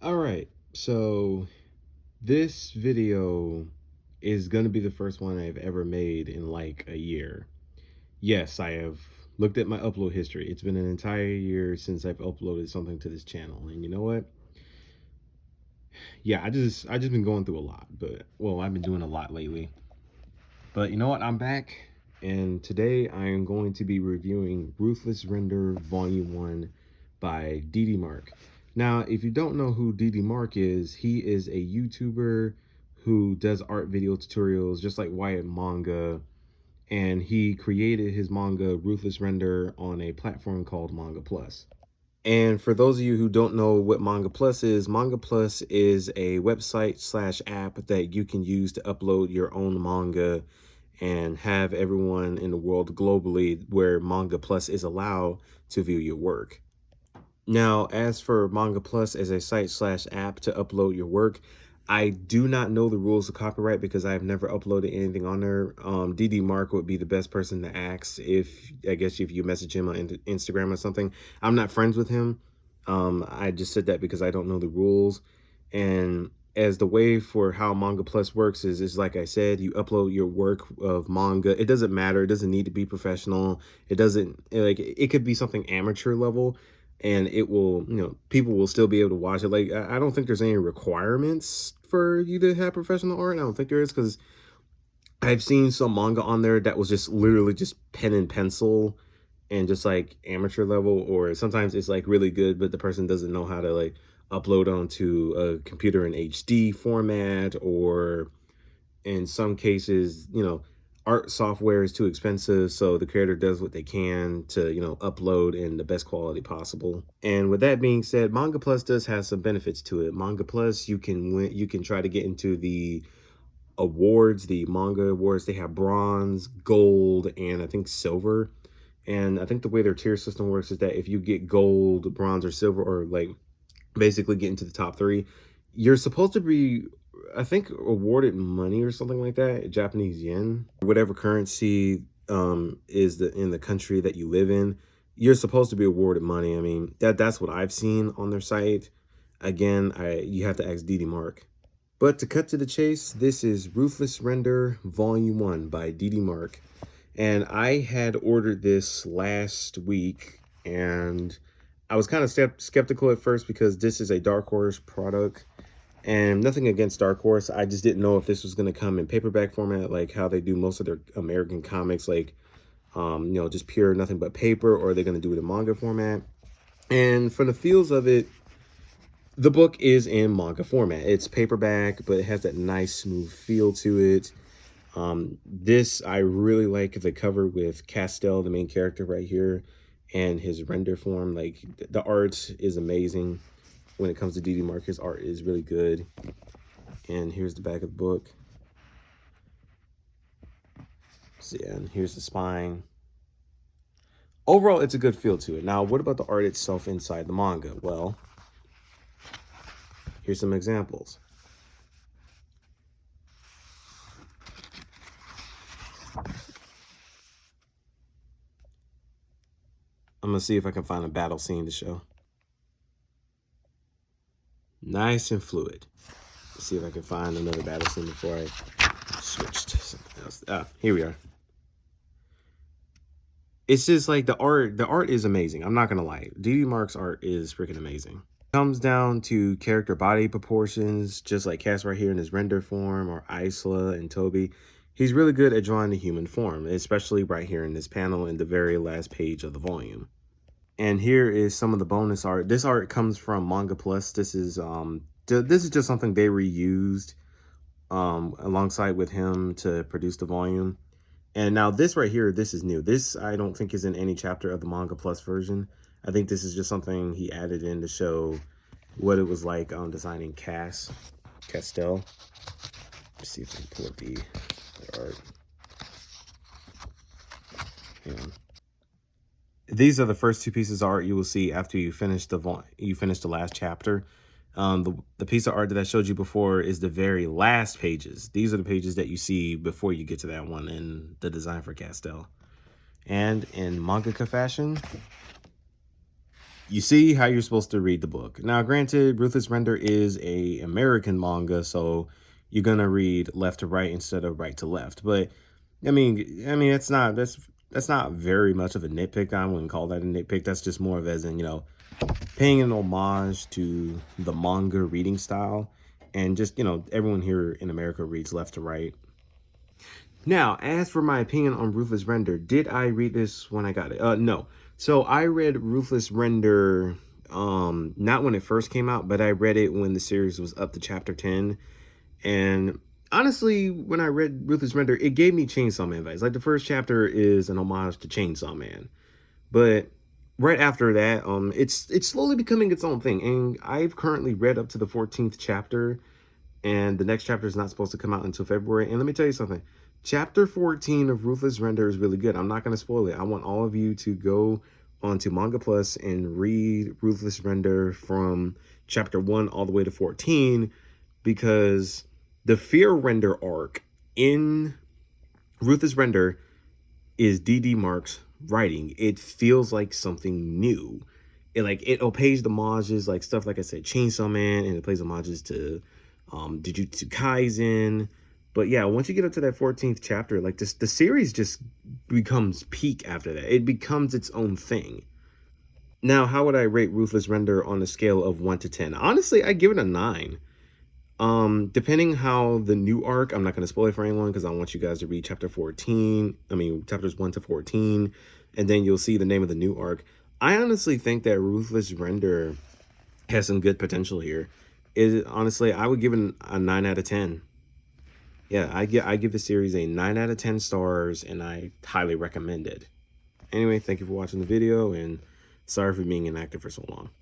All right, so this video is going to be the first one I've ever made in like a year. Yes, I have looked at my upload history. It's been an entire year since I've uploaded something to this channel. And you know what? Yeah, I just been going through a lot, but well, I've been doing a lot lately. But you know what? I'm back, and today I am going to be reviewing Ruthless Render Volume 1 by Mark. Now, if you don't know who Mark is, he is a YouTuber who does art video tutorials just like Wyatt Manga, and he created his manga Ruthless Render on a platform called Manga Plus. And for those of you who don't know what Manga Plus is a website slash app that you can use to upload your own manga and have everyone in the world globally where Manga Plus is allowed to view your work. Now, as for Manga Plus as a site slash app to upload your work, I do not know the rules of copyright because I've never uploaded anything on there. Mark would be the best person to ask if you message him on Instagram or something. I'm not friends with him. I just said that because I don't know the rules. And as the way for how Manga Plus works is like I said, you upload your work of manga. It doesn't matter. It doesn't need to be professional. It doesn't like it could be something amateur level, and it will, people will still be able to watch it. Like, I don't think there's any requirements for you to have professional art. I don't think there is, because I've seen some manga on there that was just literally just pen and pencil and just like amateur level, or sometimes it's like really good, but the person doesn't know how to like upload onto a computer in HD format, or in some cases, art software is too expensive, so the creator does what they can to, upload in the best quality possible. And with that being said, Manga Plus does have some benefits to it. Manga Plus, you can try to get into the awards, the manga awards. They have bronze, gold, and I think silver. And I think the way their tier system works is that if you get gold, bronze, or silver, or like basically get into the top three, you're supposed to be, I think, awarded money or something like that, Japanese yen, whatever currency is in the country that you live in. You're supposed to be awarded money. I mean, that's what I've seen on their site. Again, you have to ask Mark. But to cut to the chase, this is Ruthless Render Volume 1 by Mark. And I had ordered this last week, and I was kind of skeptical at first because this is a Dark Horse product. And nothing against Dark Horse, I just didn't know if this was going to come in paperback format, like how they do most of their American comics, like, just pure nothing but paper, or they're going to do it in manga format. And from the feels of it, the book is in manga format. It's paperback, but it has that nice smooth feel to it. I really like the cover with Castell, the main character right here, and his render form. Like, the art is amazing. When it comes to Mark, his art is really good. And here's the back of the book. So yeah, and here's the spine. Overall, it's a good feel to it. Now, what about the art itself inside the manga? Well, here's some examples. I'm gonna see if I can find a battle scene to show. Nice and fluid. Let's see if I can find another battle scene before I switch to something else. Ah, here we are. It's just like the art is amazing. I'm not gonna lie. Mark's art is freaking amazing. Comes down to character body proportions, just like Cass right here in his render form, or Isla and Toby. He's really good at drawing the human form, especially right here in this panel in the very last page of the volume. And here is some of the bonus art. This art comes from Manga Plus. This is just something they reused alongside with him to produce the volume. And now this right here, this is new. This I don't think is in any chapter of the Manga Plus version. I think this is just something he added in to show what it was like designing Castell. Let's see if I can pull up the art. Yeah. These are the first two pieces of art you will see after you finish the last chapter. The piece of art that I showed you before is the very last pages. These are the pages that you see before you get to that one in the design for Castell. And in mangaka fashion, you see how you're supposed to read the book. Now, granted, Ruthless Render is a American manga, so you're gonna read left to right instead of right to left. But I mean, that's not very much of a nitpick. I wouldn't call that a nitpick. That's just more of as in, paying an homage to the manga reading style, and just everyone here in America reads left to right. Now, as for my opinion on Ruthless Render, did I read this when I got it? No. So I read Ruthless Render not when it first came out, but I read it when the series was up to chapter 10. And honestly, when I read Ruthless Render, it gave me Chainsaw Man vibes. Like the first chapter is an homage to Chainsaw Man. But right after that, it's slowly becoming its own thing. And I've currently read up to the 14th chapter, and the next chapter is not supposed to come out until February. And let me tell you something. Chapter 14 of Ruthless Render is really good. I'm not going to spoil it. I want all of you to go onto Manga Plus and read Ruthless Render from chapter 1 all the way to 14, because the Fear Render arc in Ruthless Render is D.D. Mark's writing. It feels like something new. It pays homages, like stuff like I said, Chainsaw Man, and it plays homages to Jujutsu Kaisen. But yeah, once you get up to that 14th chapter, like the series just becomes peak after that. It becomes its own thing. Now, how would I rate Ruthless Render on a scale of 1 to 10? Honestly, I give it a 9. Depending how the new arc, I'm not going to spoil it for anyone because I want you guys to read chapter 14. I mean, chapters 1 to 14, and then you'll see the name of the new arc. I honestly think that Ruthless Render has some good potential here. Honestly, I would give it a 9 out of 10. Yeah, I give the series a 9 out of 10 stars, and I highly recommend it. Anyway, thank you for watching the video, and sorry for being inactive for so long.